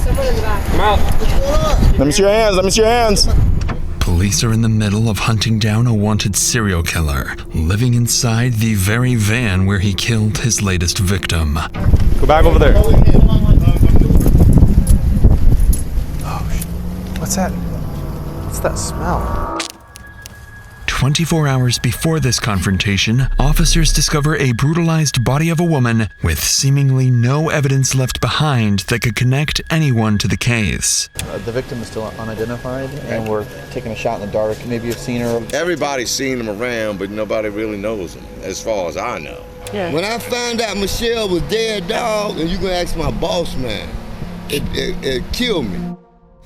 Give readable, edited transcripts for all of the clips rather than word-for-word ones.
Someone in the back. Come out. Let me see your hands. Let me see your hands. Police are in the middle of hunting down a wanted serial killer, living inside the very van where he killed his latest victim. Go back over there. Oh, what's that? What's that smell? 24 hours before this confrontation, officers discover a brutalized body of a woman with seemingly no evidence left behind that could connect anyone to the case. The victim is still unidentified, and we're taking a shot in the dark. Maybe you've seen her. Everybody's seen him around, but nobody really knows him, as far as I know. Yeah. When I found out Michelle was dead, dog, and you gonna ask my boss man, it killed me.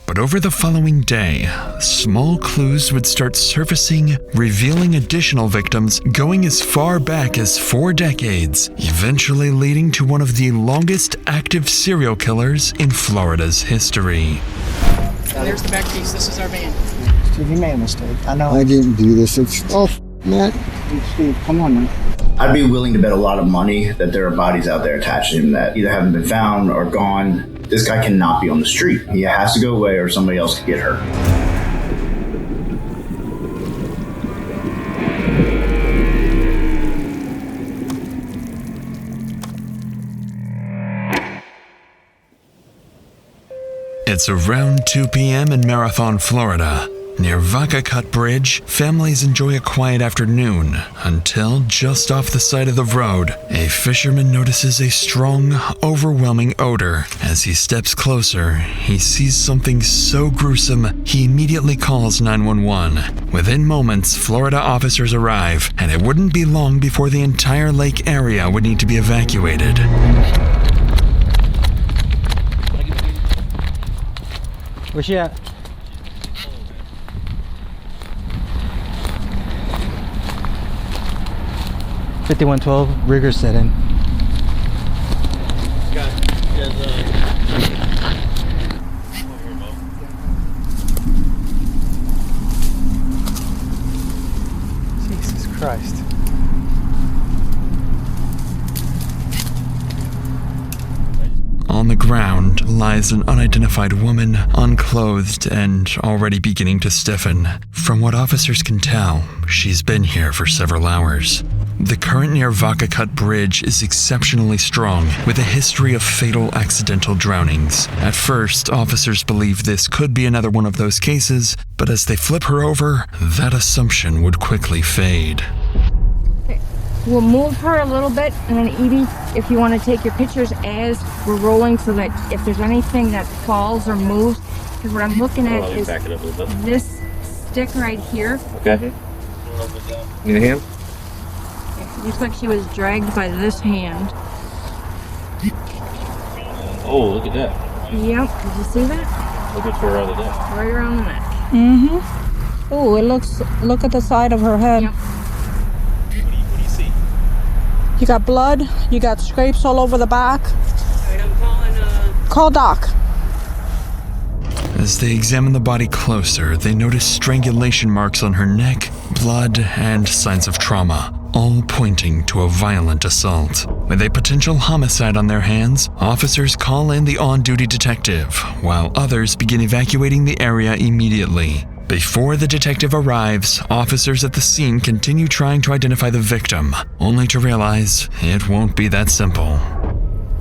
But over the following day, small clues would start surfacing, revealing additional victims going as far back as 4 decades, eventually leading to one of the longest active serial killers in Florida's history. There's the back piece. This is our van. Steve, you made a mistake. I know. I didn't do this. It's man. Steve, come on now. I'd be willing to bet a lot of money that there are bodies out there attached to him that either haven't been found or gone. This guy cannot be on the street. He has to go away or somebody else could get hurt. It's around 2 p.m. in Marathon, Florida. Near Vaca Cut Bridge, families enjoy a quiet afternoon until just off the side of the road, a fisherman notices a strong, overwhelming odor. As he steps closer, he sees something so gruesome, he immediately calls 911. Within moments, Florida officers arrive, and it wouldn't be long before the entire lake area would need to be evacuated. Where's she at? $5112, rigor setting. Jesus Christ. On the ground lies an unidentified woman, unclothed and already beginning to stiffen. From what officers can tell, she's been here for several hours. The current near Vaca Cut Bridge is exceptionally strong, with a history of fatal accidental drownings. At first, officers believed this could be another one of those cases, but as they flip her over, that assumption would quickly fade. Okay. We'll move her a little bit, and then Edie, if you want to take your pictures as we're rolling so that if there's anything that falls or moves, because what I'm looking at is this stick right here. Okay. Need a hand? Looks like she was dragged by this hand. Oh, look at that. Yep, did you see that? Look at her around the neck. Right around the neck. Mm-hmm. Oh, look at the side of her head. Yep. What do you see? You got blood, you got scrapes all over the back. Alright, I'm calling, Call Doc. As they examine the body closer, they notice strangulation marks on her neck, blood, and signs of trauma, all pointing to a violent assault. With a potential homicide on their hands, officers call in the on-duty detective, while others begin evacuating the area immediately. Before the detective arrives, officers at the scene continue trying to identify the victim, only to realize it won't be that simple.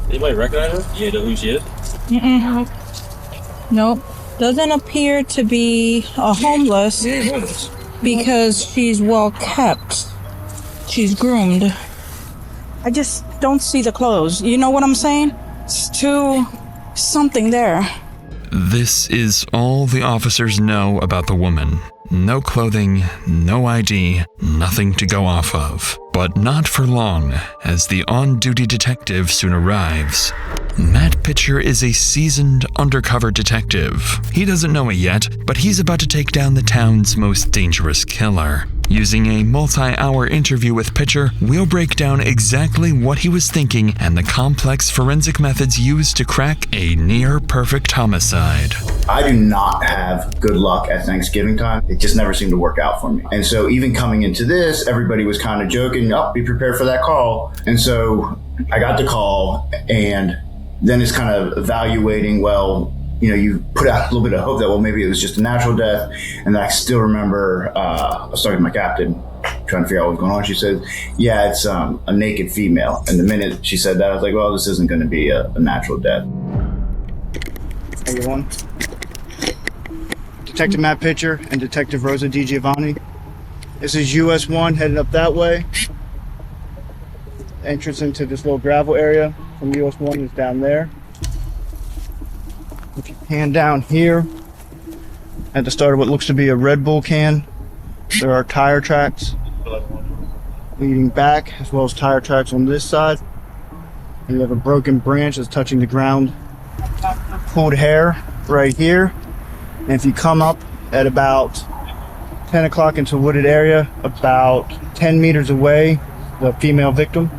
Anybody recognize her? You know who she is? Mm-mm. Nope. Doesn't appear to be a homeless because she's well kept. She's groomed. I just don't see the clothes. You know what I'm saying? It's too something there. This is all the officers know about the woman. No clothing, no ID, nothing to go off of. But not for long, as the on-duty detective soon arrives. Matt Pitcher is a seasoned undercover detective. He doesn't know it yet, but he's about to take down the town's most dangerous killer. Using a multi-hour interview with Pitcher, we'll break down exactly what he was thinking and the complex forensic methods used to crack a near-perfect homicide. I do not have good luck at Thanksgiving time. It just never seemed to work out for me. And so even coming into this, everybody was kind of joking, oh, be prepared for that call. And so I got the call, and then it's kind of evaluating, well, you put out a little bit of hope that, well, maybe it was just a natural death. And then I still remember I was talking to my captain, trying to figure out what was going on. She said, yeah, it's a naked female. And the minute she said that, I was like, well, this isn't going to be a natural death. Everyone. Detective Matt Pitcher and Detective Rosa DiGiovanni. This is US 1 headed up that way. Entrance into this little gravel area from US 1 is down there. If you pan down here, at the start of what looks to be a Red Bull can, there are tire tracks leading back, as well as tire tracks on this side. And you have a broken branch that's touching the ground. Pulled hair right here. And if you come up at about 10 o'clock into a wooded area, about 10 meters away, the female victim,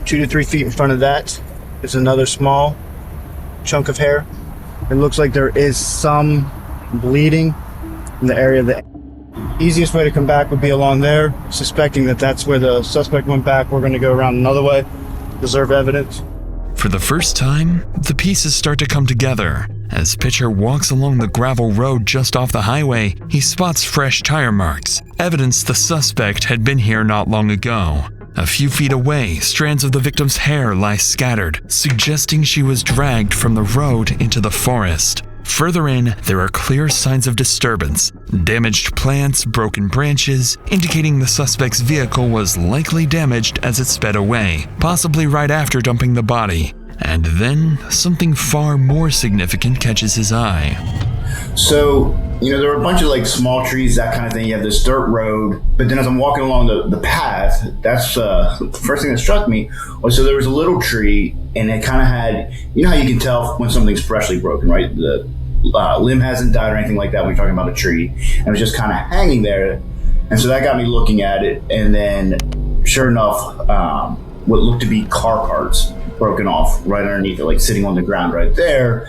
2 to 3 feet in front of that is another small chunk of hair. It looks like there is some bleeding in the area of the easiest way to come back would be along there. Suspecting that that's where the suspect went back, we're going to go around another way, preserve evidence. For the first time, the pieces start to come together. As Pitcher walks along the gravel road just off the highway, he spots fresh tire marks, evidence the suspect had been here not long ago. A few feet away, strands of the victim's hair lie scattered, suggesting she was dragged from the road into the forest. Further in, there are clear signs of disturbance. Damaged plants, broken branches, indicating the suspect's vehicle was likely damaged as it sped away, possibly right after dumping the body. And then, something far more significant catches his eye. So, there were a bunch of small trees, that kind of thing. You have this dirt road, but then as I'm walking along the path, that's the first thing that struck me was, so there was a little tree, and it kind of had, how you can tell when something's freshly broken, right? The limb hasn't died or anything like that when you're talking about a tree, and it was just kind of hanging there. And so that got me looking at it, and then sure enough, what looked to be car parts broken off right underneath it, sitting on the ground right there.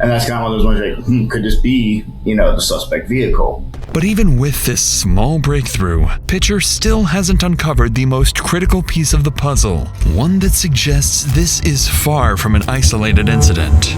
And that's kind of one of those ones could this be, the suspect vehicle? But even with this small breakthrough, Pitcher still hasn't uncovered the most critical piece of the puzzle, one that suggests this is far from an isolated incident.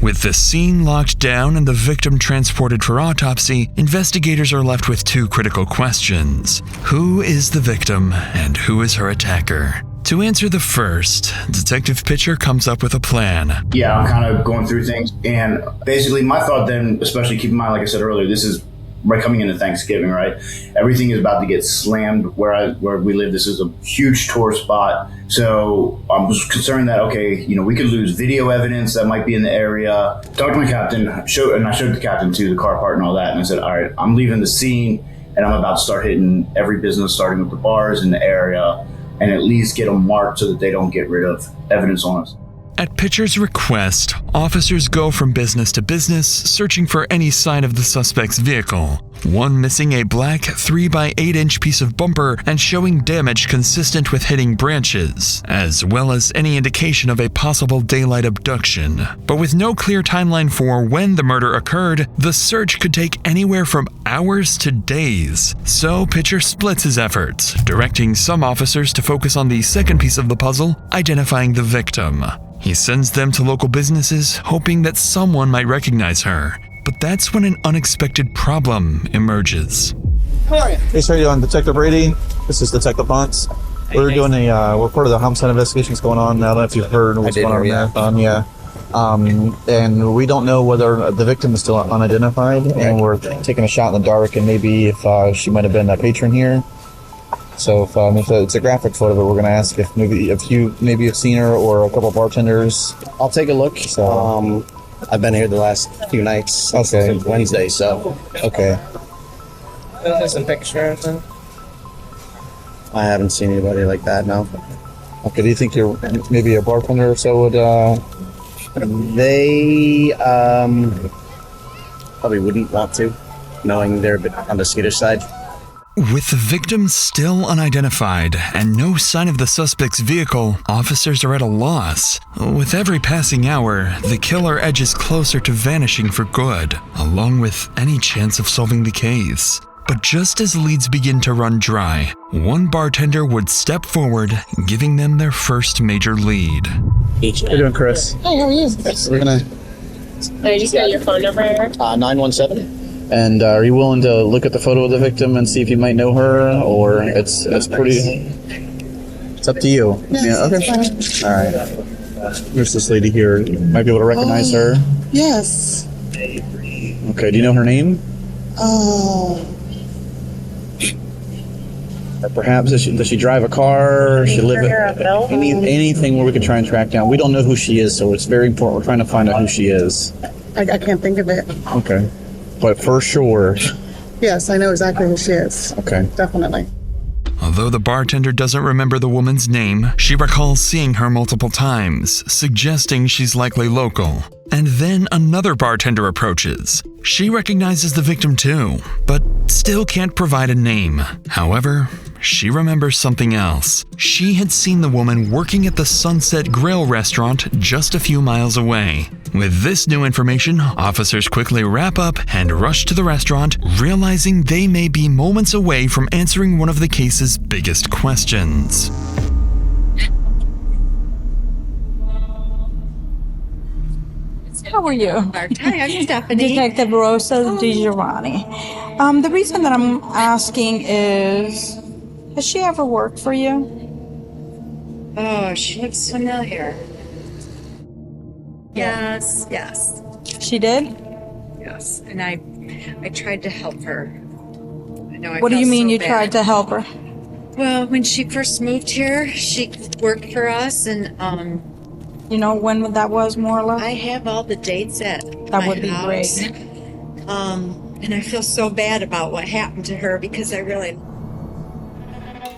With the scene locked down and the victim transported for autopsy, investigators are left with 2 critical questions. Who is the victim and who is her attacker? To answer the first, Detective Pitcher comes up with a plan. Yeah, I'm kind of going through things, and basically my thought then, especially keep in mind, like I said earlier, this is right coming into Thanksgiving, right? Everything is about to get slammed where we live. This is a huge tourist spot. So I was concerned that, we could lose video evidence that might be in the area. Talked to my captain, I showed the captain too, the car part and all that, and I said, all right, I'm leaving the scene, and I'm about to start hitting every business, starting with the bars in the area, and at least get them marked so that they don't get rid of evidence on us. At Pitcher's request, officers go from business to business, searching for any sign of the suspect's vehicle. One missing a black 3x8-inch piece of bumper and showing damage consistent with hitting branches, as well as any indication of a possible daylight abduction. But with no clear timeline for when the murder occurred, the search could take anywhere from hours to days. So Pitcher splits his efforts, directing some officers to focus on the second piece of the puzzle, identifying the victim. He sends them to local businesses, hoping that someone might recognize her. But that's when an unexpected problem emerges. Hey, sir, you on Detective Brady? This is Detective Bunce. We're doing we're part of the homicide investigations going on. I don't know if you've heard what's going on in Marathon. Yeah. And we don't know whether the victim is still unidentified, and we're taking a shot in the dark, and maybe if she might have been a patron here. So if it's a graphic photo, but we're going to ask if you have seen her or a couple of bartenders. I'll take a look. So I've been here the last few nights since Wednesday, so. Okay. Some pictures. I haven't seen anybody like that, no. Okay, do you think you're maybe a bartender or so would... They probably wouldn't want to, knowing they're a bit on the skittish side. With the victim still unidentified and no sign of the suspect's vehicle, officers are at a loss. With every passing hour, the killer edges closer to vanishing for good, along with any chance of solving the case. But just as leads begin to run dry, one bartender would step forward, giving them their first major lead. How you doing, Chris? Hey, how are you? We're gonna... I just got your phone number. 917. And are you willing to look at the photo of the victim and see if you might know her, or it's pretty... It's up to you. Yeah, okay. All right. There's this lady here. You might be able to recognize her. Yes. Okay, do you know her name? Or perhaps does she drive a car? Or she live anything where we could try and track down. We don't know who she is, so it's very important. We're trying to find out who she is. I can't think of it. Okay. But for sure. Yes, I know exactly who she is. Okay. Definitely. Although the bartender doesn't remember the woman's name, she recalls seeing her multiple times, suggesting she's likely local. And then another bartender approaches. She recognizes the victim too, but still can't provide a name. However, she remembers something else. She had seen the woman working at the Sunset Grill restaurant just a few miles away. With this new information, officers quickly wrap up and rush to the restaurant, realizing they may be moments away from answering one of the case's biggest questions. How are you? Hi, I'm Stephanie. Detective Rosa DiGiovanni. The reason that I'm asking is, has she ever worked for you? Oh, she looks familiar. Yes, yes. She did? Yes, and I tried to help her. I know. What do you mean you tried to help her? Well, when she first moved here, she worked for us, and you know when that was, more or less? I have all the dates at that my would be house. great. And I feel so bad about what happened to her because I really.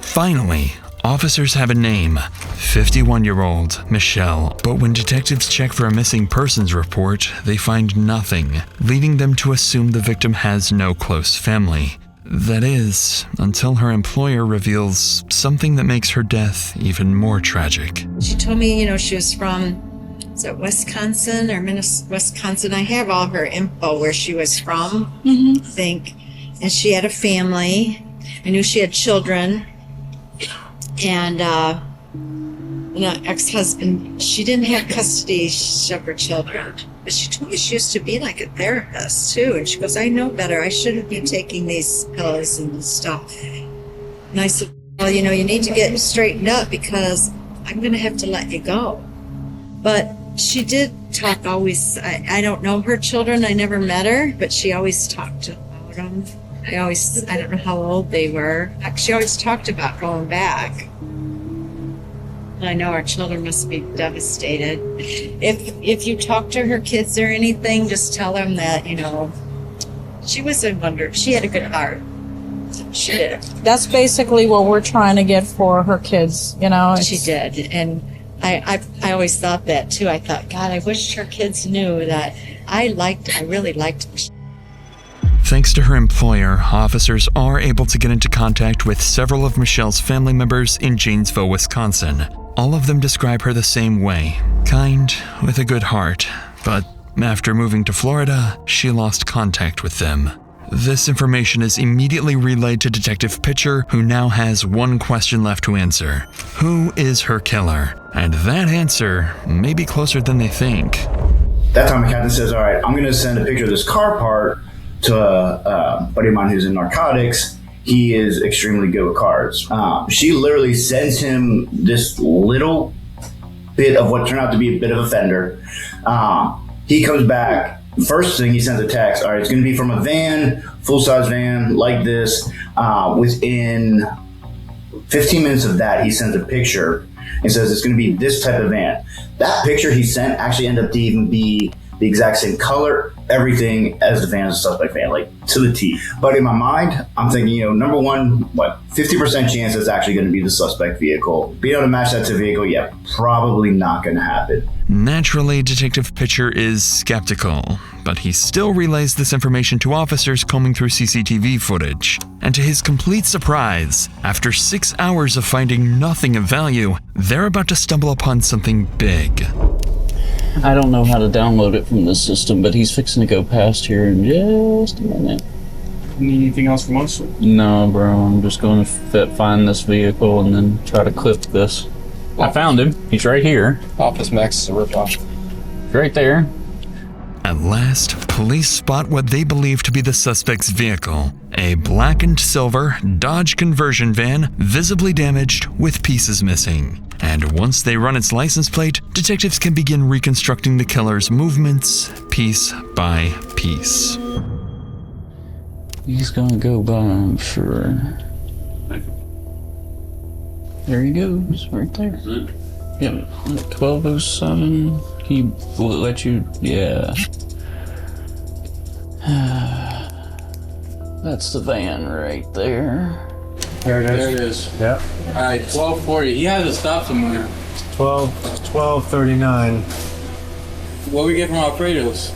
Finally, officers have a name, 51-year-old Michelle. But when detectives check for a missing persons report, they find nothing, leading them to assume the victim has no close family. That is, until her employer reveals something that makes her death even more tragic. She told me, she was from, is it Wisconsin or Wisconsin? I have all her info where she was from, I think. And she had a family. I knew she had children. And ex-husband, she didn't have custody of her children. But she told me she used to be like a therapist too. And she goes, I know better. I shouldn't be taking these pills and stuff. And I said, well, you need to get straightened up because I'm going to have to let you go. But she did talk always. I don't know her children. I never met her, but she always talked about them. I don't know how old they were. She always talked about going back. I know our children must be devastated. If you talk to her kids or anything, just tell them that, she was a wonder. She had a good heart. She did. That's basically what we're trying to get for her kids, She did. And I always thought that too. I thought, God, I wish her kids knew that I really liked Michelle. Thanks to her employer, officers are able to get into contact with several of Michelle's family members in Janesville, Wisconsin. All of them describe her the same way, kind, with a good heart, but after moving to Florida, she lost contact with them. This information is immediately relayed to Detective Pitcher, who now has one question left to answer. Who is her killer? And that answer may be closer than they think. That time the captain says, all right, I'm going to send a picture of this car part to a buddy of mine who's in narcotics. He is extremely good with cars. She literally sends him this little bit of what turned out to be a bit of a fender. He comes back. First thing he sends a text. All right, it's going to be from a van, full-size van like this. Within 15 minutes of that, he sends a picture and says it's going to be this type of van. That picture he sent actually ended up to even be the exact same color, everything as the van's suspect van, like to the T. But in my mind, I'm thinking, number one, 50% chance it's actually going to be the suspect vehicle. Being able to match that to the vehicle, yeah, probably not going to happen. Naturally, Detective Pitcher is skeptical, but he still relays this information to officers combing through CCTV footage. And to his complete surprise, after 6 hours of finding nothing of value, they're about to stumble upon something big. I don't know how to download it from the system, but he's fixing to go past here in just a minute. Need anything else from us? No, bro. I'm just going to find this vehicle and then try to clip this. I found him. He's right here. Office Max is a ripoff. Right there. At last, police spot what they believe to be the suspect's vehicle, a black and silver Dodge conversion van, visibly damaged with pieces missing. And once they run its license plate, detectives can begin reconstructing the killer's movements piece by piece. He's gonna go by, I'm sure. There he goes, right there. Yep, 1207. He will let you, yeah. That's the van right there. There it is. There it is. Yep. Alright, 1240. He had to stop somewhere. 12:39. What we get from Alfredo's?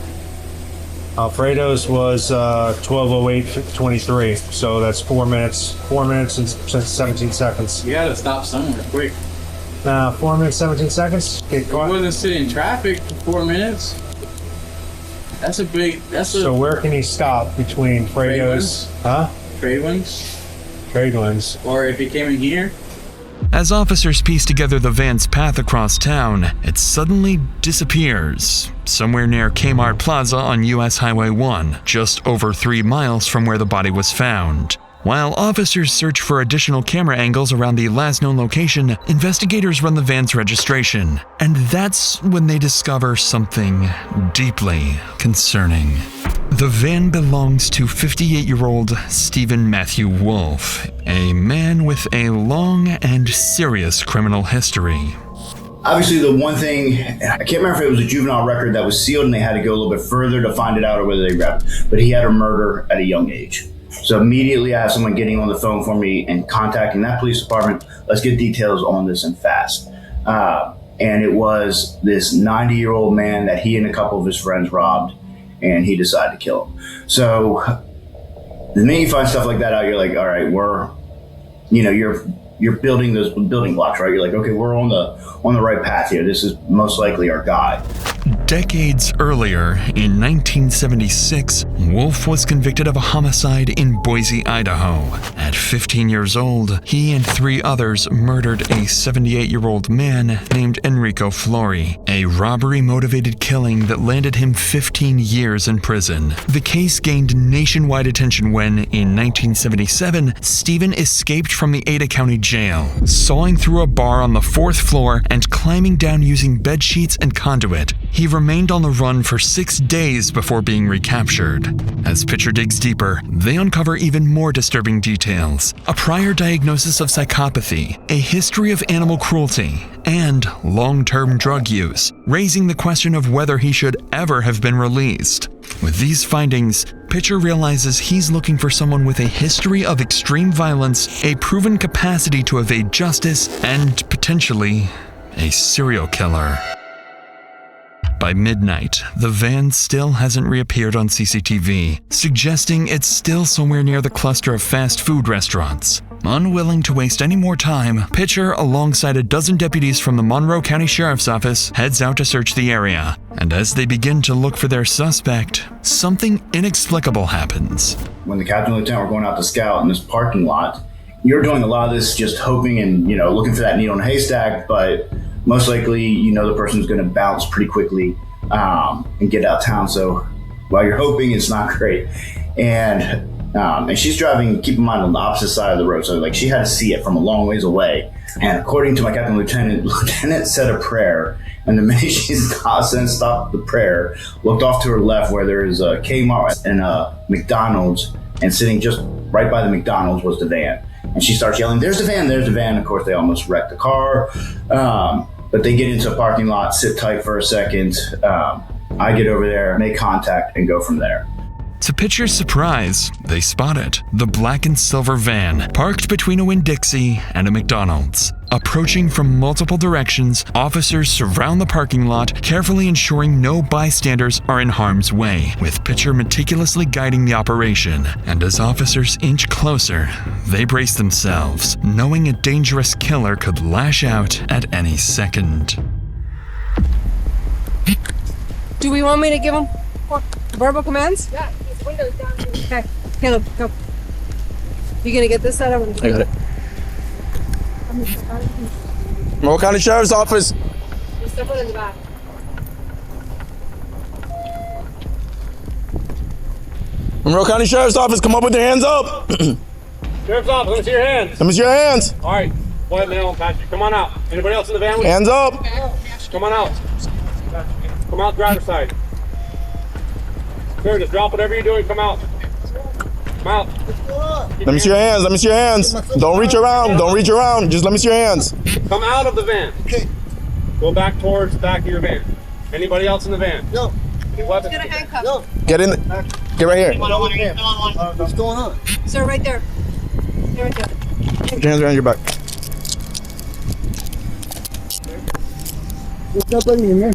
Alfredo's was 12:08:23. So that's 4 minutes. 4 minutes and 17 seconds. You had to stop somewhere quick. 4 minutes, 17 seconds. Get We caught. wasn't sitting in traffic for 4 minutes. That's a big. That's a. So where can he stop between Fredo's? Huh? Trade ones? Trade ones. Or if he came in here? As officers piece together the van's path across town, it suddenly disappears, somewhere near Kmart Plaza on US Highway 1, just over 3 miles from where the body was found. While officers search for additional camera angles around the last known location, investigators run the van's registration, and that's when they discover something deeply concerning. The van belongs to 58-year-old Stephen Matthew Wolf, a man with a long and serious criminal history. Obviously, the one thing, I can't remember if it was a juvenile record that was sealed and they had to go a little bit further to find it out or whether they grabbed it, but he had a murder at a young age. So immediately I have someone getting on the phone for me and contacting that police department. Let's get details on this and fast. And it was this 90-year-old man that he and a couple of his friends robbed, and he decided to kill him. So the minute you find stuff like that out, you're like, all right, you're building those building blocks, right? You're like, okay, we're on the right path here. This is most likely our guy. Decades earlier, in 1976, Wolf was convicted of a homicide in Boise, Idaho. At 15 years old, he and 3 others murdered a 78-year-old man named Enrico Flori, a robbery-motivated killing that landed him 15 years in prison. The case gained nationwide attention when, in 1977, Stephen escaped from the Ada County Jail, sawing through a bar on the 4th floor and climbing down using bed sheets and conduit. He remained on the run for 6 days before being recaptured. As Pitcher digs deeper, they uncover even more disturbing details: a prior diagnosis of psychopathy, a history of animal cruelty, and long-term drug use, raising the question of whether he should ever have been released. With these findings, Pitcher realizes he's looking for someone with a history of extreme violence, a proven capacity to evade justice, and potentially a serial killer. By midnight, the van still hasn't reappeared on CCTV, suggesting it's still somewhere near the cluster of fast food restaurants. Unwilling to waste any more time, Pitcher, alongside a dozen deputies from the Monroe County Sheriff's Office, heads out to search the area. And as they begin to look for their suspect, something inexplicable happens. When the captain and lieutenant were going out to scout in this parking lot, you're doing a lot of this just hoping and, looking for that needle in a haystack, but most likely, the person's going to bounce pretty quickly and get out of town. So while you're hoping, it's not great. And she's driving, keep in mind, on the opposite side of the road. So she had to see it from a long ways away. And according to my captain lieutenant said a prayer. And the minute she stopped the prayer, looked off to her left where there is a Kmart and a McDonald's, and sitting just right by the McDonald's was the van. And she starts yelling, "There's the van, there's the van." Of course, they almost wrecked the car. But they get into a parking lot, sit tight for a second. I get over there, make contact, and go from there. To Pitcher's surprise, they spot it. The black and silver van, parked between a Winn-Dixie and a McDonald's. Approaching from multiple directions, officers surround the parking lot, carefully ensuring no bystanders are in harm's way, with Pitcher meticulously guiding the operation. And as officers inch closer, they brace themselves, knowing a dangerous killer could lash out at any second. Do we want me to give him verbal commands? Yeah, his window's down. Okay. Caleb, go. You gonna get this side? I got it. Monroe County Sheriff's Office. Step it in the back. Monroe County Sheriff's Office, come up with your hands up. Sheriff's office, let me see your hands. Let me see your hands. All right. Go ahead, Mel. Patrick, come on out. Anybody else in the van? Hands up. Come on out. Come out, driver's side. Sir, just drop whatever you're doing. Come out. Come out. Let me see your hands. Let me see your hands. Don't reach around. Don't reach around. Just let me see your hands. Come out of the van. Okay. Go back towards the back of your van. Anybody else in the van? No. Any weapons? Get a handcuff. No. Get in. Get right here. What's going on? Sir, right there. There, right there. Put your hands around your back. There's nobody in there.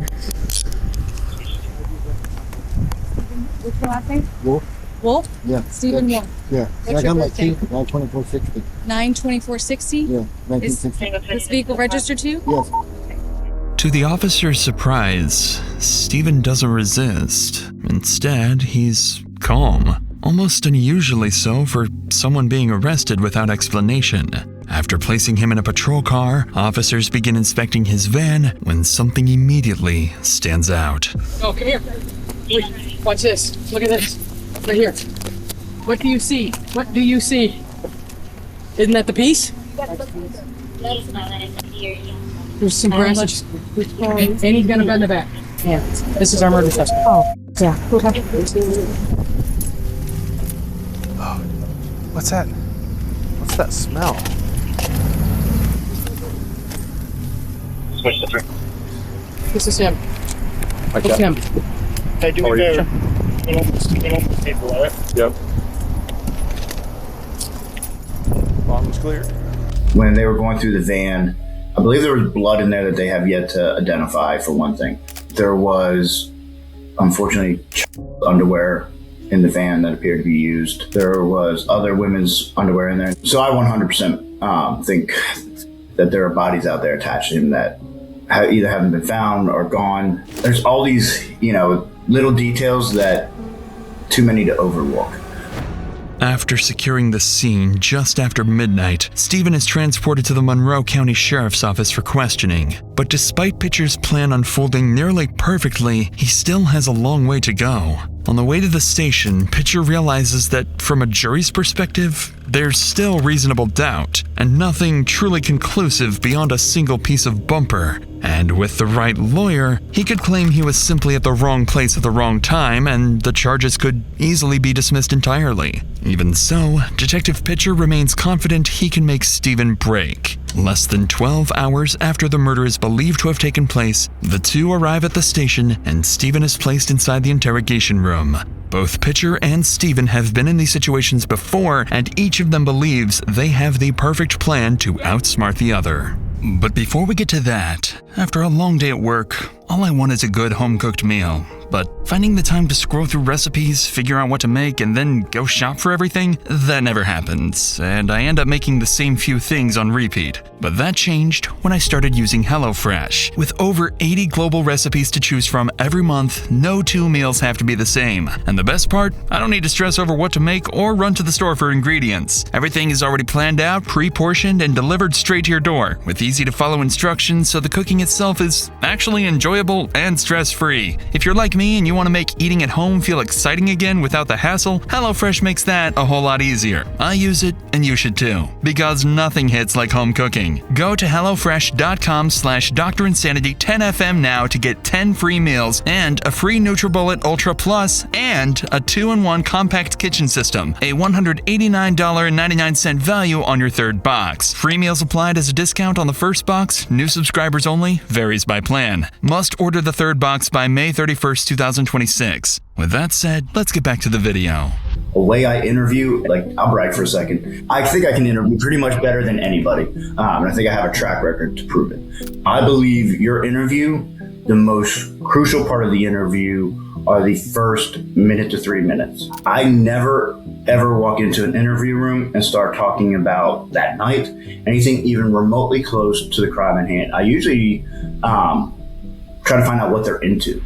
What's your last name? Wolf. Wolf? Yeah. Stephen Wolf. Yeah. What's I got your my birthday? teeth. 92460. 92460? Yeah. Is 1960. this vehicle registered to you? Yes. To the officer's surprise, Stephen doesn't resist. Instead, he's calm, almost unusually so for someone being arrested without explanation. After placing him in a patrol car, officers begin inspecting his van when something immediately stands out. Oh, come here. Wait, watch this. Look at this. Right here. What do you see? What do you see? Isn't that the piece? There's some grass. And he's got a gun in the back. Yeah. This is our murder suspect. Oh, yeah. Okay. What's that? What's that smell? This is him. Okay. It's him. Hey, do me a favor. Yep. Bomb's clear. When they were going through the van, I believe there was blood in there that they have yet to identify, for one thing. There was, unfortunately, underwear in the van that appeared to be used. There was other women's underwear in there. So I 100% think that there are bodies out there attached to him that either haven't been found or gone. There's all these, little details that too many to overlook. After securing the scene just after midnight, Stephen is transported to the Monroe County Sheriff's Office for questioning. But despite Pitcher's plan unfolding nearly perfectly, he still has a long way to go. On the way to the station, Pitcher realizes that from a jury's perspective, there's still reasonable doubt, and nothing truly conclusive beyond a single piece of bumper. And with the right lawyer, he could claim he was simply at the wrong place at the wrong time, and the charges could easily be dismissed entirely. Even so, Detective Pitcher remains confident he can make Stephen break. Less than 12 hours after the murder is believed to have taken place, the two arrive at the station and Stephen is placed inside the interrogation room. Both Pitcher and Stephen have been in these situations before, and each of them believes they have the perfect plan to outsmart the other. But before we get to that, after a long day at work, all I want is a good home-cooked meal. But finding the time to scroll through recipes, figure out what to make, and then go shop for everything, that never happens, and I end up making the same few things on repeat. But that changed when I started using HelloFresh. With over 80 global recipes to choose from every month, no two meals have to be the same. And the best part, I don't need to stress over what to make or run to the store for ingredients. Everything is already planned out, pre-portioned, and delivered straight to your door, with easy-to-follow instructions so the cooking itself is actually enjoyable and stress-free. If you're like me and you want to make eating at home feel exciting again without the hassle, HelloFresh makes that a whole lot easier. I use it, and you should too, because nothing hits like home cooking. Go to HelloFresh.com/DrInsanity10FM now to get 10 free meals and a free NutriBullet Ultra Plus and a 2-in-1 compact kitchen system, a $189.99 value on your third box. Free meals applied as a discount on the first box, new subscribers only, varies by plan. Must order the third box by May 31st, 2026. With that said, let's get back to the video. The way I interview, I'll brag for a second. I think I can interview pretty much better than anybody. And I think I have a track record to prove it. I believe your interview, the most crucial part of the interview are the first minute to 3 minutes. I never, ever walk into an interview room and start talking about that night, anything even remotely close to the crime at hand. I usually try to find out what they're into.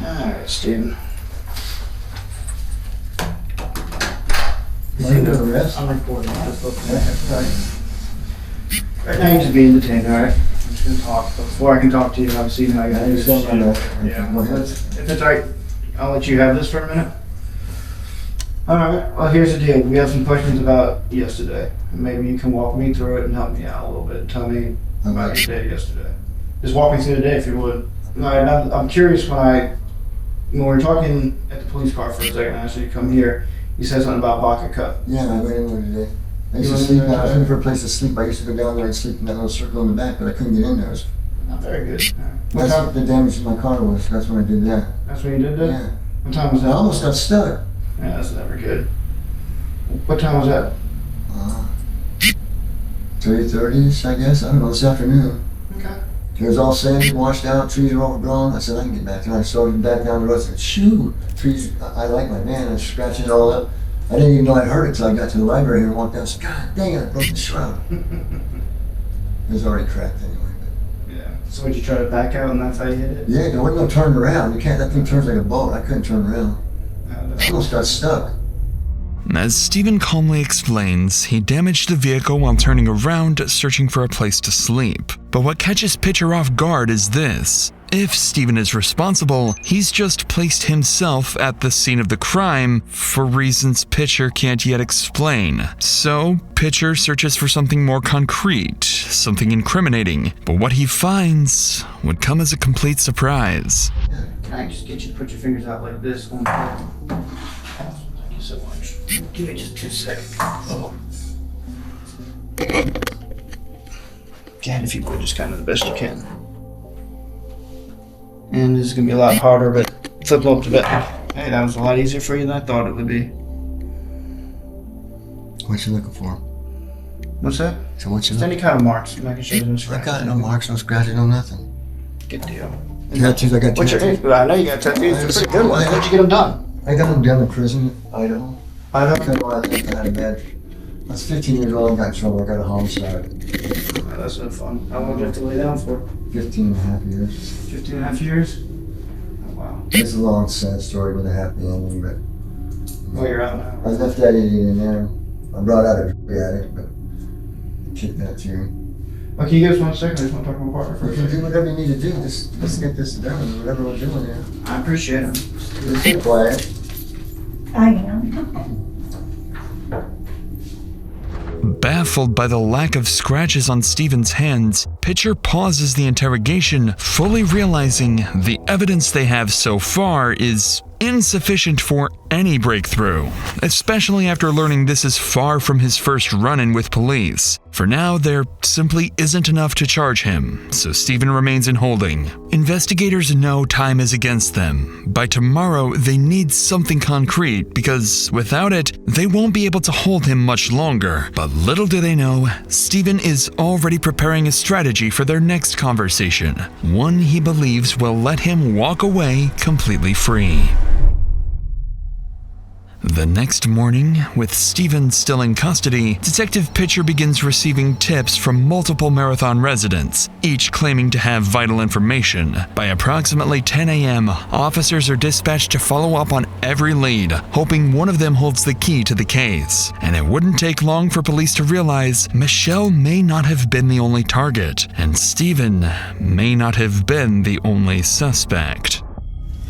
All right, Steven. I'm recording. Right now, you're just being detained, alright? I'm just gonna talk. But before I can talk to you, obviously, you know I gotta do this. Yeah. If it's alright, I'll let you have this for a minute. Alright, well, here's the deal. We have some questions about yesterday. Maybe you can walk me through it and help me out a little bit. Tell me about your day yesterday. Just walk me through the day if you would. Alright, I'm curious when we were talking at the police car for a second, I said you come here, you said something about vodka cup. Yeah, I went in there today. I used to sleep. I was looking for a place to sleep. I used to go down there and sleep in that little circle in the back, but I couldn't get in there. Not very good. That's what the damage to my car was. That's when I did that. That's when you did that? Yeah. What time was that? I almost got stuck. Yeah, that's never good. What time was that? 3:30ish, I guess. I don't know, this afternoon. Okay. It was all sandy, washed out, trees are overgrown. I said, I can get back. And I started back down the road. I said, shoo, trees, I like my van. I was scratching it all up. I didn't even know I'd heard it until I got to the library here and walked down. I said, God dang it, I broke the shroud. It was already cracked anyway. Yeah. So would you try to back out and that's how you hit it? Yeah, there wasn't no turning around. You can't, that thing turns like a boat. I couldn't turn around. I almost got stuck. As Stephen calmly explains, he damaged the vehicle while turning around, searching for a place to sleep. But what catches Pitcher off guard is this. If Stephen is responsible, he's just placed himself at the scene of the crime for reasons Pitcher can't yet explain. So, Pitcher searches for something more concrete, something incriminating. But what he finds would come as a complete surprise. Can I just get you to put your fingers out like this? Thank you so much. Give me just 2 seconds. Oh. Again, if you would, just kind of the best you can. And this is gonna be a lot harder, but flip them up to bed. Hey, that was a lot easier for you than I thought it would be. What you looking for? What's that? So what you Just any kind of marks. I can show you no I scratches. got no marks, no scratches, no nothing. Good deal. Tattoos, I got What's your tattoos. age? I know you got tattoos. They're pretty good ones. How'd you get them done? I got them down in prison, Idaho. Idaho? I had a bad. I was 15 years old and got in trouble. I got a homicide. Oh, that's no fun. How long did you have to lay down for? 15 and a half years. 15 and a half years? Oh, wow. It's a long, sad story with a happy ending, but. Well, you're out now. I left that idiot in there. I brought out a addict, but kicked that too. Okay, you guys 1 second. I just want to talk to my partner for a You second. do whatever you need to do. Just let's get this done. Whatever we're doing here. I appreciate it. Just be quiet. I am. Baffled by the lack of scratches on Stephen's hands, Pitcher pauses the interrogation, fully realizing the evidence they have so far is insufficient for any breakthrough, especially after learning this is far from his first run-in with police. For now, there simply isn't enough to charge him, so Stephen remains in holding. Investigators know time is against them. By tomorrow, they need something concrete because without it, they won't be able to hold him much longer. But little do they know, Stephen is already preparing a strategy for their next conversation, one he believes will let him walk away completely free. The next morning, with Stephen still in custody, Detective Pitcher begins receiving tips from multiple Marathon residents, each claiming to have vital information. By approximately 10 a.m., officers are dispatched to follow up on every lead, hoping one of them holds the key to the case. And it wouldn't take long for police to realize Michelle may not have been the only target, and Stephen may not have been the only suspect.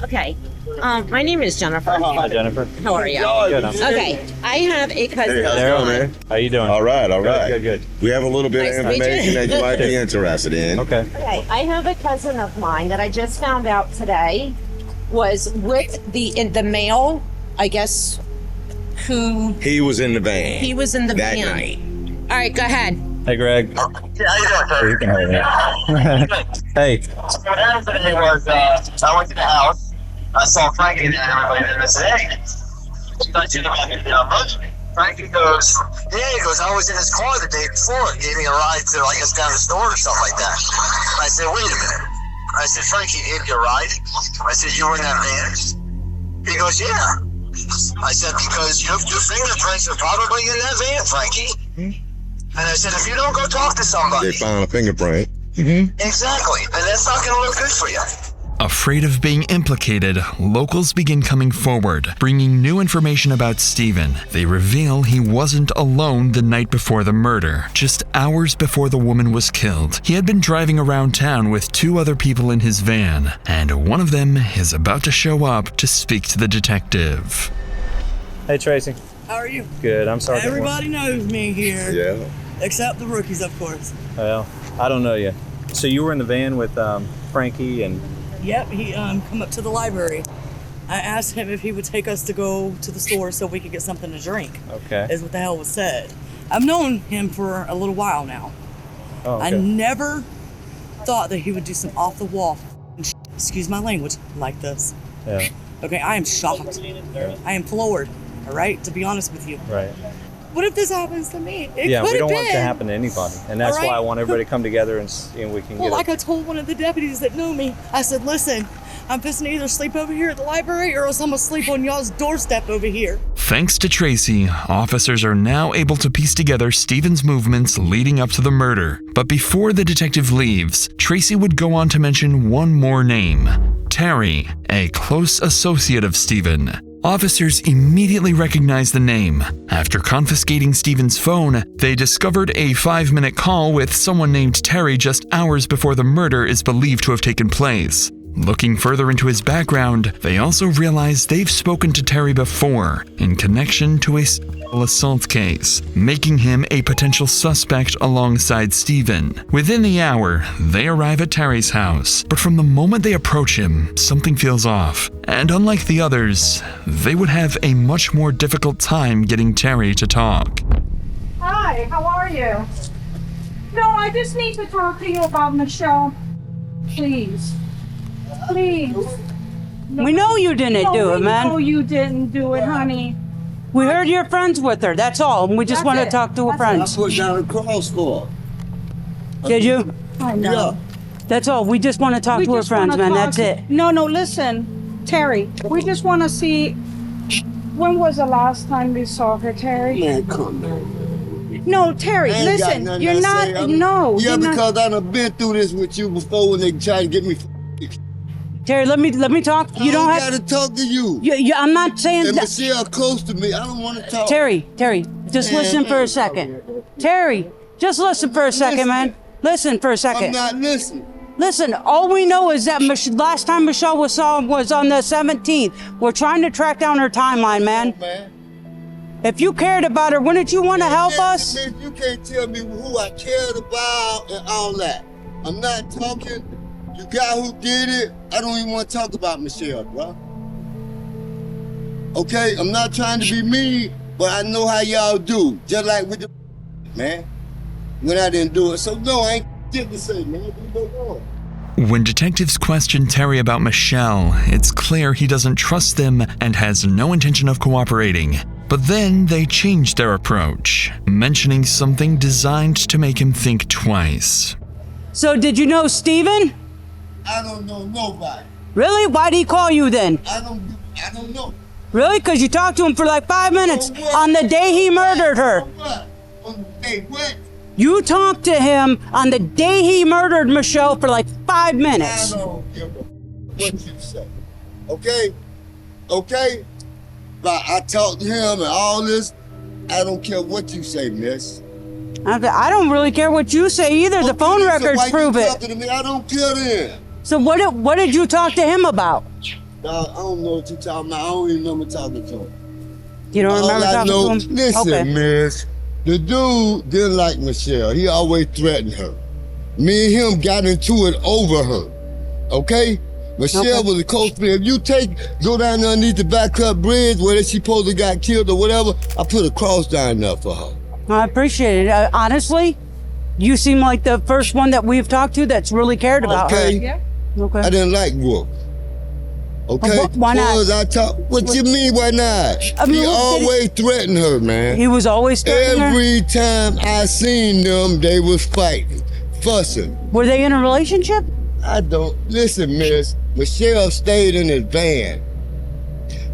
Okay. My name is Jennifer. Hi, Jennifer. How are you? Good. Okay. I have a cousin. man. How you doing? All right. Good. We have a little bit Nice of to meet you. information that you might be interested in. Okay. Okay. I have a cousin of mine that I just found out today was with the male, I guess, who He was in the van. he was in the that van. night. All right, go ahead. Hey, Greg. Yeah, how you doing, sir? Hey. So what happened today was I went to the house. I saw Frankie there and everybody there, and I said, hey, you guys should have been Frankie goes, yeah, he goes, I was in his car the day before. He gave me a ride to, I guess, down the store or something like that. I said, wait a minute. I said, Frankie gave you a ride? I said, you were in that van? He goes, yeah. I said, because your fingerprints are probably in that van, Frankie. And I said, if you don't go talk to somebody. They found a fingerprint. Exactly. And that's not going to look good for you. Afraid of being implicated, locals begin coming forward, bringing new information about Stephen. They reveal he wasn't alone the night before the murder. Just hours before the woman was killed, he had been driving around town with 2 other people in his van, and one of them is about to show up to speak to the detective. Hey, Tracy. How are you? Good. I'm sorry. Everybody knows me here. Yeah. Except the rookies, of course. Well, I don't know you. So you were in the van with Frankie and... Yep, he come up to the library. I asked him if he would take us to go to the store so we could get something to drink. Okay. Is what the hell was said. I've known him for a little while now. Oh, okay. I never thought that he would do some off the wall, excuse my language, like this. Yeah. Okay, I am shocked. I am floored, all right, to be honest with you. Right. What if this happens to me? It Yeah, we could don't have want it to been. happen to anybody. And that's All right. why I want everybody to come together and we can Well, get like I told one of the deputies that knew me, I said, listen, I'm fixing to either sleep over here at the library or else I'm gonna sleep on y'all's doorstep over here. Thanks to Tracy, officers are now able to piece together Stephen's movements leading up to the murder. But before the detective leaves, Tracy would go on to mention one more name: Terry, a close associate of Stephen. Officers immediately recognized the name. After confiscating Stephen's phone, they discovered a 5-minute call with someone named Terry just hours before the murder is believed to have taken place. Looking further into his background, they also realized they've spoken to Terry before in connection to a sexual assault case, making him a potential suspect alongside Stephen. Within the hour, they arrive at Terry's house, but from the moment they approach him, something feels off. And unlike the others, they would have a much more difficult time getting Terry to talk. Hi, how are you? No, I just need to talk to you about Michelle. Please. Please. We know you didn't do it, man. No, you didn't do it, honey. We heard you're friends with her, that's all. And we just want to talk to her friends. I put down a cross for her. Did you? I know. That's all. We just want to talk to her friends, man. That's it. No, listen, Terry. We just want to see. When was the last time we saw her, Terry? Man, come on. No, Terry, I ain't got listen. nothing You're to not. say. No. Yeah, you're not- because I done been through this with you before when they tried to get me. Terry, let me talk. You don't have to talk to you. I'm not saying And that. Michelle close to me. I don't want to talk. Terry, just listen for a second. Terry, just listen for a second, man. Listen for a second. I'm not listening. Listen, all we know is that last time Michelle was saw was on the 17th. We're trying to track down her timeline, man. If you cared about her, wouldn't you want to help us? Man, you can't tell me who I cared about and all that. I'm not talking. You guy who did it, I don't even want to talk about Michelle, bro. Okay, I'm not trying to be mean, but I know how y'all do. Just like with the man, when I didn't do it. So no, I ain't shit to say, man. Go on. When detectives question Terry about Michelle, it's clear he doesn't trust them and has no intention of cooperating. But then they change their approach, mentioning something designed to make him think twice. So did you know Stephen? I don't know nobody. Really? Why'd he call you then? I don't know. Really? Because you talked to him for like 5 minutes on the day he murdered her. What? On the day what? You talked to him on the day he murdered Michelle for like 5 minutes. I don't give a what you say. Okay? Okay? But I talked to him and all this. I don't care what you say, miss. I don't really care what you say either. The phone records prove you it. talking to me? I don't care then. So what did you talk to him about? Dog, I don't know what you're talking about. I don't even remember talking to him. You don't remember talking to him? Listen, Okay. miss. The dude didn't like Michelle. He always threatened her. Me and him got into it over her. Okay? Michelle was a close friend. If you go down there underneath the Backcut Bridge where she supposed to got killed or whatever, I put a cross down there for her. I appreciate it. Honestly, you seem like the first one that we've talked to that's really cared about her. Okay? Okay. I didn't like Wolf. Okay? Why not? What you mean, why not? I mean, He always threatened her, man. He was always threatening her? Every time I seen them, they was fighting, fussing. Were they in a relationship? I don't. Listen, miss. Michelle stayed in his van.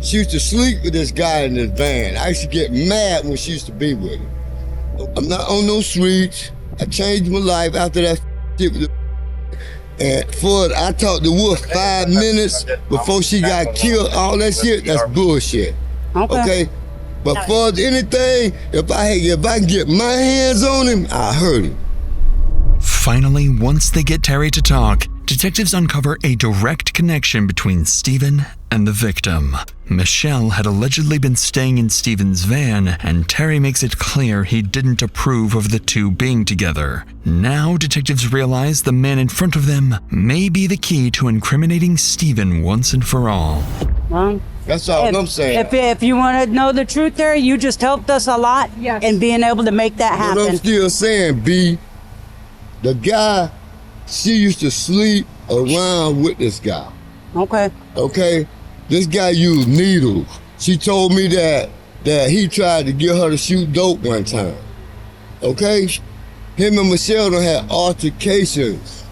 She used to sleep with this guy in his van. I used to get mad when she used to be with him. I'm not on no streets. I changed my life after that shit with And I talked to Wolf 5 minutes before she got killed. All that shit, that's bullshit. Okay? But for anything, if I can get my hands on him, I hurt him. Finally, once they get Terry to talk, detectives uncover a direct connection between Stephen and the victim. Michelle had allegedly been staying in Stephen's van, and Terry makes it clear he didn't approve of the two being together. Now, detectives realize the man in front of them may be the key to incriminating Stephen once and for all. That's all I'm saying. If you want to know the truth, Terry, you just helped us a lot in being able to make that happen. But I'm still saying, B, the guy, she used to sleep around with this guy. Okay? This guy used needles. She told me that he tried to get her to shoot dope one time. Okay? Him and Michelle done had altercations.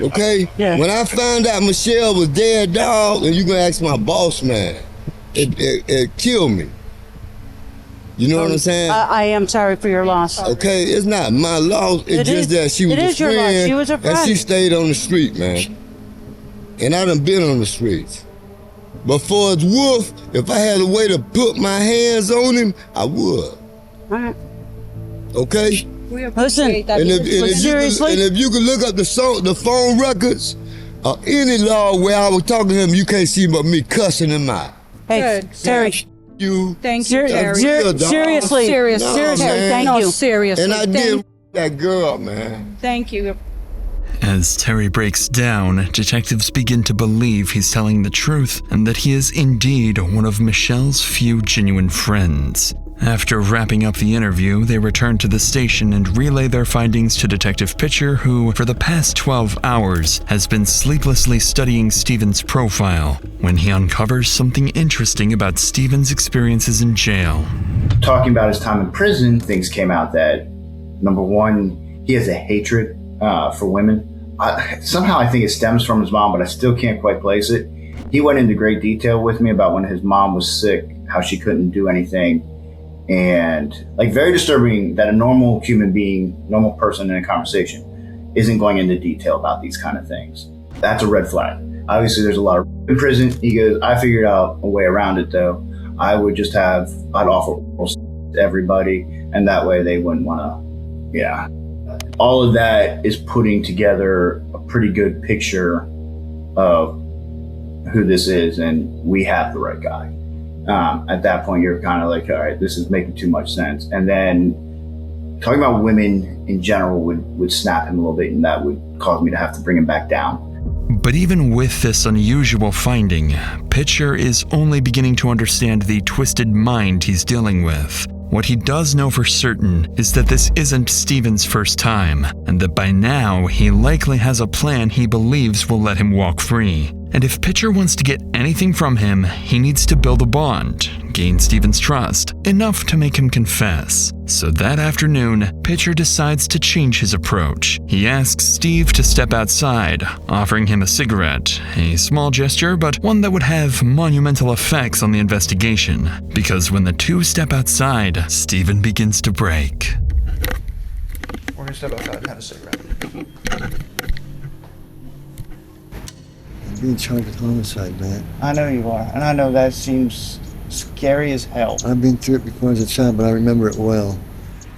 Okay? Yeah. When I found out Michelle was dead, dog, and you gonna ask my boss man, it killed me. You know what I'm saying? I am sorry for your loss. Okay, it's not my loss. It's just that she was a friend. Your loss. She was a friend. And she stayed on the street, man. And I done been on the streets. But for his Wolf, if I had a way to put my hands on him, I would. All right. Okay? Listen, seriously. And if you could look up the phone records of any law where I was talking to him, you can't see but me cussing him out. Hey, Terry. You. Thank you, Terry. Seriously, thank you. Seriously. And I did that girl, man. Thank you. As Terry breaks down, detectives begin to believe he's telling the truth and that he is indeed one of Michelle's few genuine friends. After wrapping up the interview, they return to the station and relay their findings to Detective Pitcher, who, for the past 12 hours, has been sleeplessly studying Stephen's profile when he uncovers something interesting about Stephen's experiences in jail. Talking about his time in prison, things came out that, number one, he has a hatred for women. Somehow I think it stems from his mom, but I still can't quite place it. He went into great detail with me about when his mom was sick, how she couldn't do anything. And like very disturbing that a normal human being, normal person in a conversation isn't going into detail about these kind of things. That's a red flag. Obviously there's a lot of in prison. He goes, I figured out a way around it though. I'd offer to everybody and that way they wouldn't want to, All of that is putting together a pretty good picture of who this is and we have the right guy. At that point, you're kind of like, all right, this is making too much sense. And then talking about women in general would snap him a little bit, and that would cause me to have to bring him back down. But even with this unusual finding, Pitcher is only beginning to understand the twisted mind he's dealing with. What he does know for certain is that this isn't Stephen's first time, and that by now he likely has a plan he believes will let him walk free. And if Pitcher wants to get anything from him, he needs to build a bond, gain Stephen's trust, enough to make him confess. So that afternoon, Pitcher decides to change his approach. He asks Steve to step outside, offering him a cigarette, a small gesture, but one that would have monumental effects on the investigation. Because when the two step outside, Stephen begins to break. We're gonna step outside and have a cigarette. I'm being charged with homicide, man. I know you are, and I know that seems scary as hell. I've been through it before as a child, but I remember it well.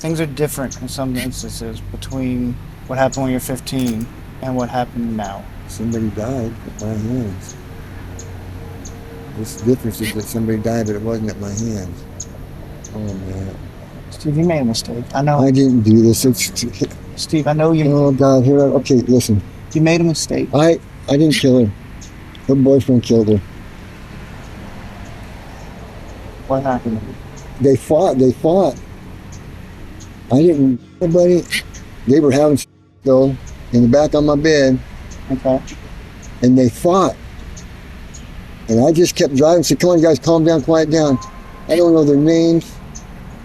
Things are different in some instances between what happened when you're 15 and what happened now. Somebody died at my hands. This difference is that somebody died, but it wasn't at my hands. Oh, man. Steve, you made a mistake. I know. I didn't do this. Steve, I know you... Oh, God, here. Okay, listen. You made a mistake. I didn't kill her. Her boyfriend killed her. What happened? They fought. I didn't... Nobody. They were having though in the back of my bed. Okay. And they fought. And I just kept driving. Said, come on, guys, calm down, quiet down. I don't know their names.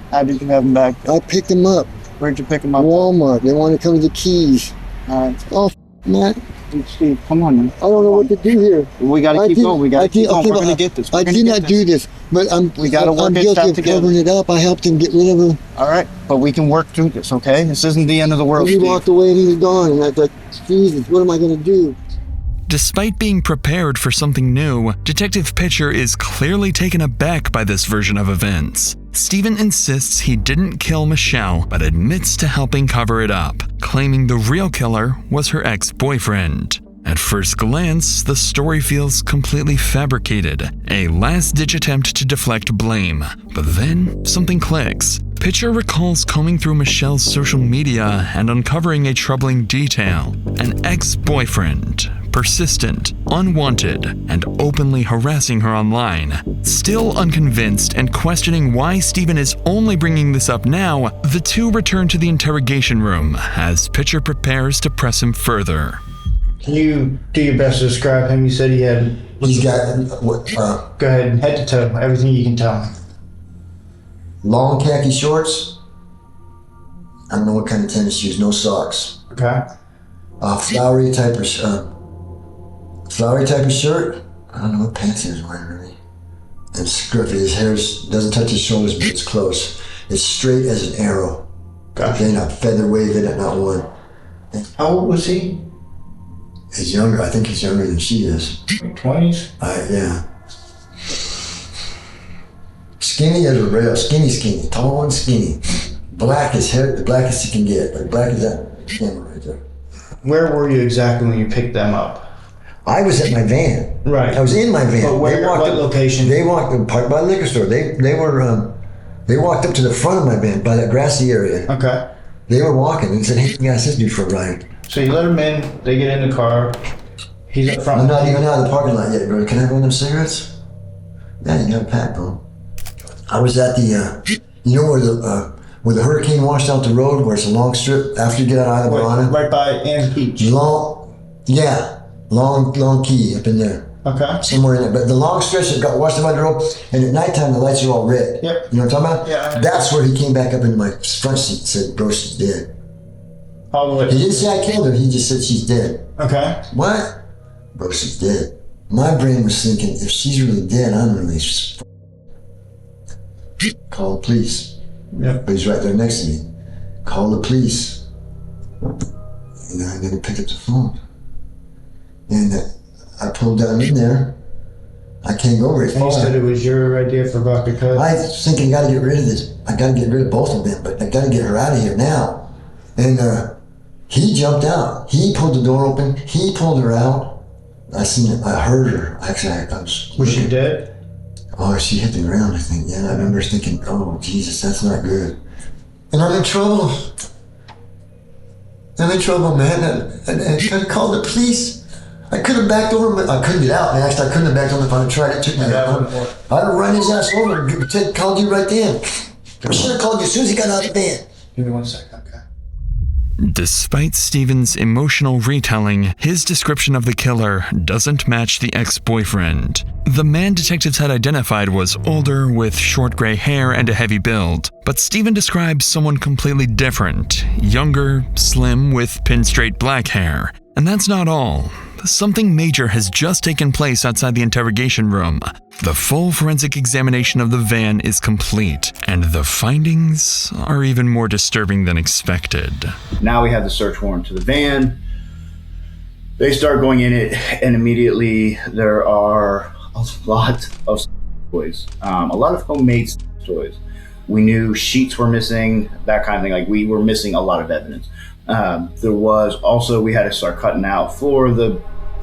How did you have them back? I picked them up. Where'd you pick them up? Walmart. They wanted to come to the Keys. All right. Oh, man. Steve, come on, man. I don't know what to do here. We gotta keep going. We gotta keep going. We're gonna get this. I did not do this, but I'm guilty of covering it up. I helped him get rid of her. All right, but we can work through this, okay? This isn't the end of the world. He walked away and he was gone, and Jesus, what am I gonna do? Despite being prepared for something new, Detective Pitcher is clearly taken aback by this version of events. Stephen insists he didn't kill Michelle, but admits to helping cover it up, claiming the real killer was her ex-boyfriend. At first glance, the story feels completely fabricated, a last-ditch attempt to deflect blame. But then, something clicks. Pitcher recalls combing through Michelle's social media and uncovering a troubling detail. An ex-boyfriend, persistent, unwanted, and openly harassing her online. Still unconvinced and questioning why Stephen is only bringing this up now, the two return to the interrogation room as Pitcher prepares to press him further. Can you do your best to describe him? You said he had... He's got, go ahead, head to toe, everything you can tell. Long khaki shorts. I don't know what kind of tennis shoes, no socks. Okay. Flowery type of shirt. I don't know what pants he was wearing really. And scruffy, his hair doesn't touch his shoulders, but it's close. It's straight as an arrow. Gotcha. Okay, not feather waving it, not one. How old was he? He's younger. I think he's younger than she is. 20s? Yeah. Skinny as a rail. Skinny. Tall and skinny. Black as hair, the blackest he can get. Like black as that camera right there. Where were you exactly when you picked them up? I was at my van. Right. I was in my van. But where? What location? They walked by the liquor store. They walked up to the front of my van by that grassy area. Okay. They were walking and said, "Hey, you ask this dude for a ride." So you let him in. They get in the car. He's up front. I'm not even out of the parking lot yet, bro. Can I have one of them cigarettes? Yeah, you got a pack, bro. I was at the, you know where the hurricane washed out the road, where it's a long strip after you get out of the Verona? Right by Ann's Beach. Long key up in there. Okay. Somewhere in there. But the long stretch that got washed out the road, and at nighttime the lights are all red. Yep. You know what I'm talking about? Yeah. That's where he came back up into my front seat and said, "Bro, she's dead." All the way. He didn't say I killed her, he just said she's dead. Okay. What? Bro, she's dead. My brain was thinking, if she's really dead, I'm really call the police. Yep. But he's right there next to me. Call the police. And I didn't pick up the phone. And I pulled down in there. I can't go very far. And you said it was your idea for vodka cut? I was thinking, I gotta get rid of this. I gotta get rid of both of them, but I gotta get her out of here now. And he jumped out. He pulled the door open. He pulled her out. I seen it. I heard her. Actually, I was she dead? Oh, she hit the ground, I think. Yeah, I remember thinking, oh, Jesus, that's not good. And I'm in trouble. I'm in trouble, man. And I could have called the police. I could have backed over, but I couldn't get out, man. Actually, I couldn't have backed over if I had tried. It took me I'd have run his ass over and called you right then. I should have called you as soon as he got out of the van. Give me 1 second, okay. Despite Stephen's emotional retelling, his description of the killer doesn't match the ex-boyfriend. The man detectives had identified was older, with short gray hair and a heavy build, but Stephen describes someone completely different, younger, slim, with pin-straight black hair. And that's not all. Something major has just taken place outside the interrogation room. The full forensic examination of the van is complete, and the findings are even more disturbing than expected. Now we have the search warrant to the van. They start going in it, and immediately there are a lot of toys. A lot of homemade toys. We knew sheets were missing, that kind of thing. Like, we were missing a lot of evidence. There was also, we had to start cutting out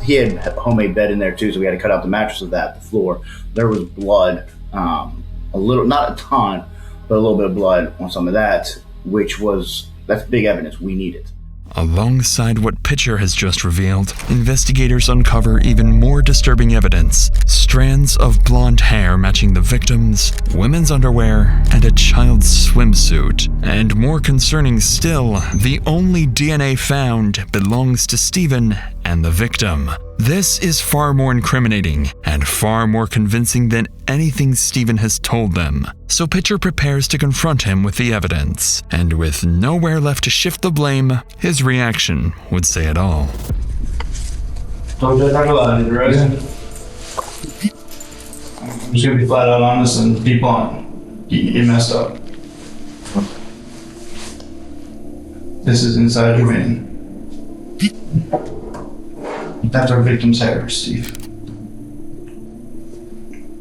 he had a homemade bed in there too, so we had to cut out the mattress of that, the floor. There was blood, a little, not a ton, but a little bit of blood on some of that, that's big evidence. We need it. Alongside what Pitcher has just revealed, investigators uncover even more disturbing evidence. Strands of blonde hair matching the victims, women's underwear, and a child's swimsuit. And more concerning still, the only DNA found belongs to Stephen and the victim. This is far more incriminating and far more convincing than anything Stephen has told them. So Pitcher prepares to confront him with the evidence, and with nowhere left to shift the blame, his reaction would say it all. Don't talk about it, right? I'm just gonna be flat out honest and be blunt. You messed up. This is inside your van. That's our victim's hair, Steve.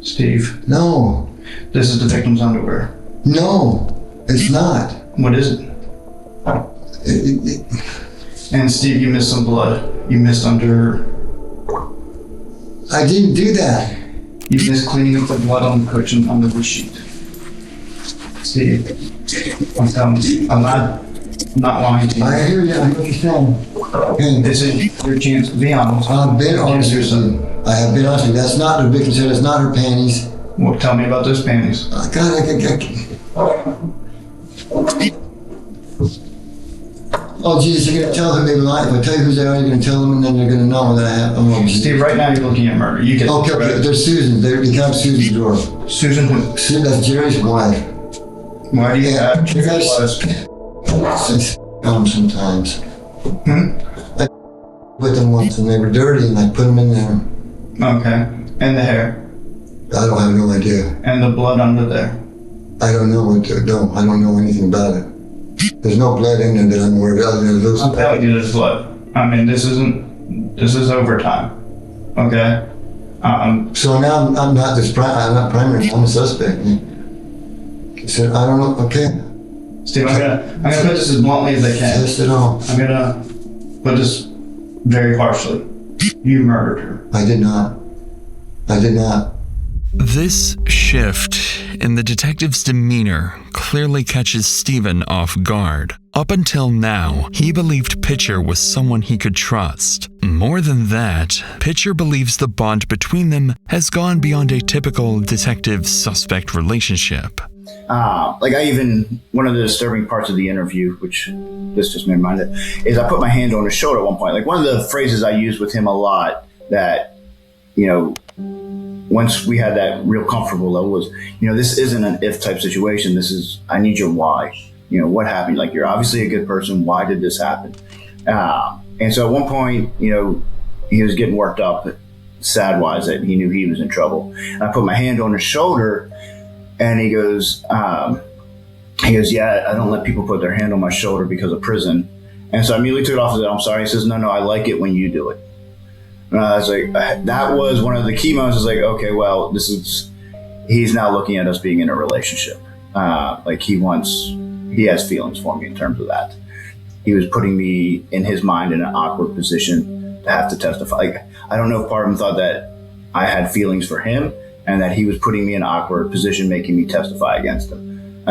Steve. No. This is the victim's underwear. No, it's not. What is it? And Steve, you missed some blood. You missed under... I didn't do that. You missed cleaning up the blood on the cushion under the sheet. Steve, I'm telling you, I'm not lying to you. I hear you, I understand. Okay. This is your chance to be honest. I've been honest with you. I have been honest with you. That's not the victim's hair, that's not her panties. Well, tell me about those panties. God, Oh, Jesus, you're going to tell who they lie. If I tell you who they are, you're going to tell them, and then they're going to know that I have. Oh, Steve, right now you're looking at murder. You get okay, they're Susan. They become Susan's door. Susan who? That's Jerry's wife. Why do you have Jerry's sometimes. I with them once, and they were dirty, and I put them in there. Okay. And the hair? I don't have no idea. And the blood under there? I don't know what to do. I don't know anything about it. There's no blood in there that I'm aware of. Other than those. I'm telling you there's blood. I mean, this is overtime. Okay? So now I'm not primary, I'm a suspect. So I don't know, okay. Steve, I'm gonna put this as bluntly as I can. Test it all. I'm gonna put this very harshly. You murdered her. I did not. This shift in the detective's demeanor clearly catches Stephen off guard. Up until now, he believed Pitcher was someone he could trust. More than that, Pitcher believes the bond between them has gone beyond a typical detective-suspect relationship. One of the disturbing parts of the interview, which this just made me mind it, is I put my hand on his shoulder at one point. Like, one of the phrases I used with him a lot that, once we had that real comfortable level was, this isn't an if type situation. This is, I need your why. What happened? Like, you're obviously a good person. Why did this happen? And so at one point, he was getting worked up, sad-wise, that he knew he was in trouble. And I put my hand on his shoulder, and he goes, yeah, I don't let people put their hand on my shoulder because of prison. And so I immediately took it off and said, I'm sorry. He says, no, I like it when you do it. And I was like, that was one of the key moments. I was like, okay, well, he's now looking at us being in a relationship. He has feelings for me in terms of that. He was putting me in his mind in an awkward position to have to testify. Like, I don't know if part of him thought that I had feelings for him and that he was putting me in an awkward position, making me testify against him.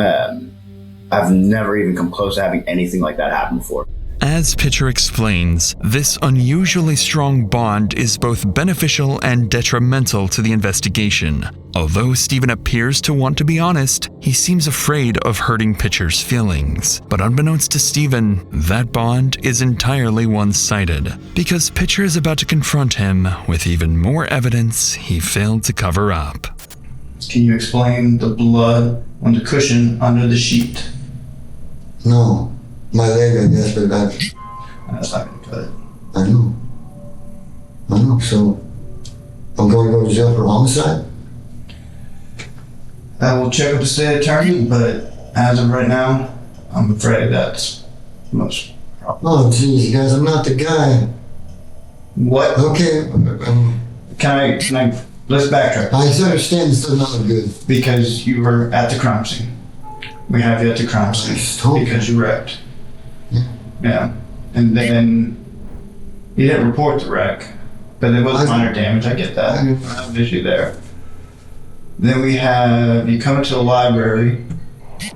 I've never even come close to having anything like that happen before. As Pitcher explains, this unusually strong bond is both beneficial and detrimental to the investigation. Although Stephen appears to want to be honest, he seems afraid of hurting Pitcher's feelings. But unbeknownst to Stephen, that bond is entirely one-sided, because Pitcher is about to confront him with even more evidence he failed to cover up. Can you explain the blood on the cushion under the sheet? No. My leg, I guess, but that's not going to cut it. I know. So, I'm going to go to jail for homicide? I will check with the state attorney, but as of right now, I'm afraid that's the most probable. Oh, geez, guys, I'm not the guy. What? Okay. Can I, let's backtrack. I understand this does not look good. Because you were at the crime scene. We have you at the crime scene because you wrecked. Yeah, and then you didn't report the wreck, but there was minor damage. I get that. I have an issue there. Then we have you come into the library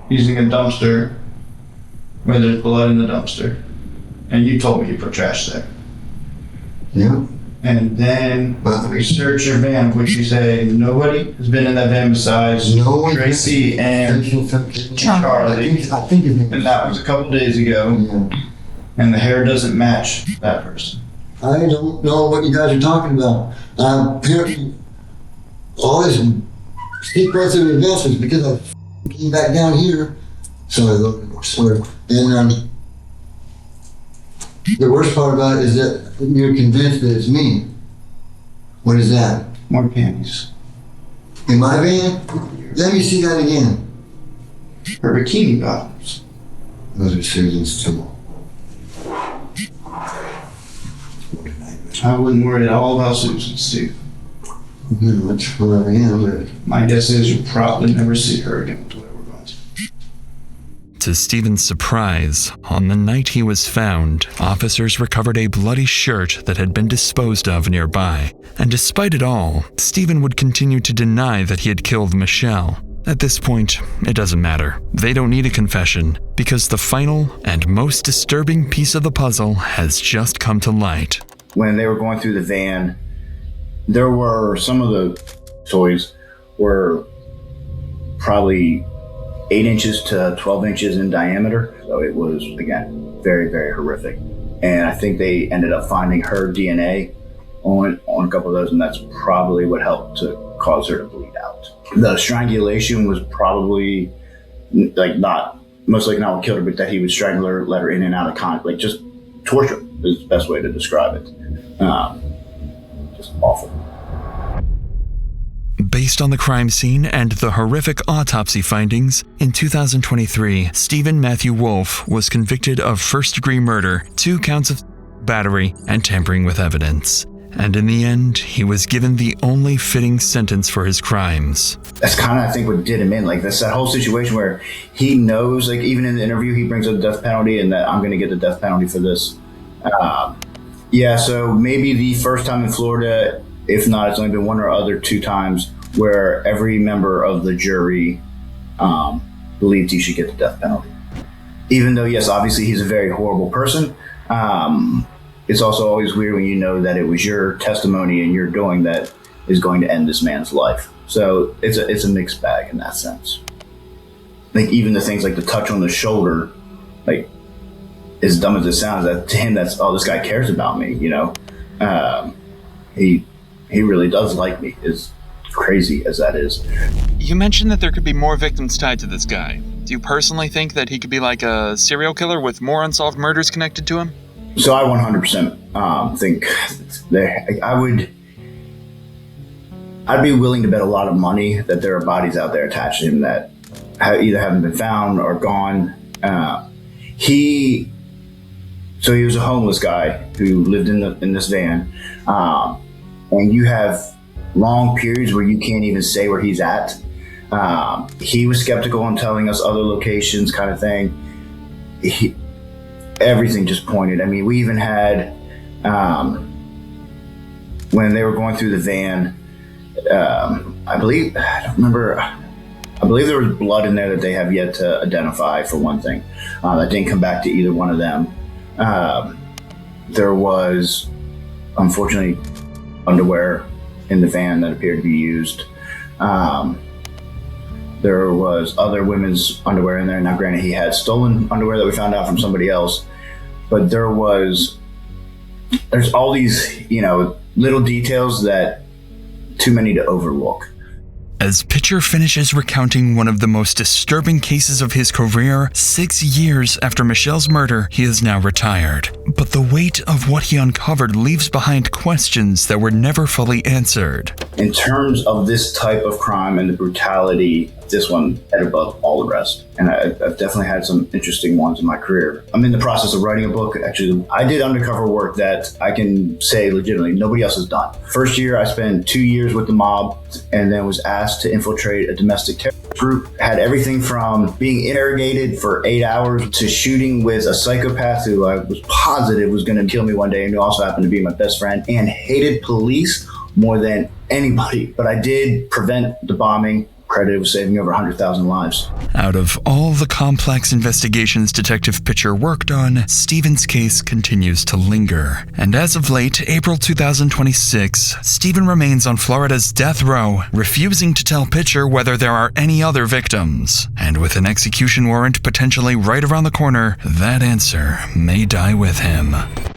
using a dumpster where there's blood in the dumpster, and you told me you put trash there. Yeah. And then we search your van, which you say nobody has been in that van besides Tracy and Charlie. I think and that was a couple days ago. Yeah. And the hair doesn't match that person. I don't know what you guys are talking about. Apparently, all this secrets of events was because I came back down here. So I swear. And the worst part about it is that you're convinced that it's me. What is that? More panties. In my van? Let me see that again. Her bikini bottoms. Those are Susan's too. I wouldn't worry at all about Susan, Steve. That's where I am, but my guess is you'll probably never see her again. To Stephen's surprise, on the night he was found, officers recovered a bloody shirt that had been disposed of nearby. And despite it all, Stephen would continue to deny that he had killed Michelle. At this point, it doesn't matter. They don't need a confession, because the final and most disturbing piece of the puzzle has just come to light. When they were going through the van, there were some of the toys were probably 8 inches to 12 inches in diameter. So it was, again, very, very horrific. And I think they ended up finding her DNA on a couple of those, and that's probably what helped to cause her to bleed out. The strangulation was probably most likely not what killed her, but that he would strangle her, let her in and out of contact, just torture is the best way to describe it. Just awful. Based on the crime scene and the horrific autopsy findings, in 2023, Stephen Matthew Wolfe was convicted of first-degree murder, 2 counts of battery, and tampering with evidence. And in the end, he was given the only fitting sentence for his crimes. That's kind of, I think, what did him in. That's that whole situation where he knows, even in the interview, he brings up the death penalty and that I'm going to get the death penalty for this. So maybe the first time in Florida, if not, it's only been 1 or other 2 times where every member of the jury believed he should get the death penalty. Even though, yes, obviously he's a very horrible person, it's also always weird when you know that it was your testimony and your doing that is going to end this man's life. So it's a mixed bag in that sense. Even the things like the touch on the shoulder, as dumb as it sounds, that to him, that's, oh, this guy cares about me, He really does like me, as crazy as that is. You mentioned that there could be more victims tied to this guy. Do you personally think that he could be like a serial killer with more unsolved murders connected to him? So I 100% think I'd be willing to bet a lot of money that there are bodies out there attached to him that either haven't been found or gone. He was a homeless guy who lived in this van. And you have long periods where you can't even say where he's at. He was skeptical on telling us other locations, kind of thing. Everything just pointed. We even had, when they were going through the van, I believe there was blood in there that they have yet to identify, for one thing. That didn't come back to either one of them. There was, unfortunately, underwear in the van that appeared to be used. There was other women's underwear in there. Now, granted, he had stolen underwear that we found out from somebody else, but there's all these, little details that too many to overlook. As Pitcher finishes recounting one of the most disturbing cases of his career, 6 years after Michelle's murder, he is now retired. But the weight of what he uncovered leaves behind questions that were never fully answered. In terms of this type of crime and the brutality, this one head above all the rest. And I've definitely had some interesting ones in my career. I'm in the process of writing a book. Actually, I did undercover work that I can say legitimately nobody else has done. First year, I spent 2 years with the mob and then was asked to infiltrate a domestic terror group. Had everything from being interrogated for 8 hours to shooting with a psychopath who I was positive was going to kill me one day and who also happened to be my best friend and hated police more than anybody. But I did prevent the bombing. Credited with saving over 100,000 lives. Out of all the complex investigations Detective Pitcher worked on, Stephen's case continues to linger. And as of late, April 2026, Stephen remains on Florida's death row, refusing to tell Pitcher whether there are any other victims. And with an execution warrant potentially right around the corner, that answer may die with him.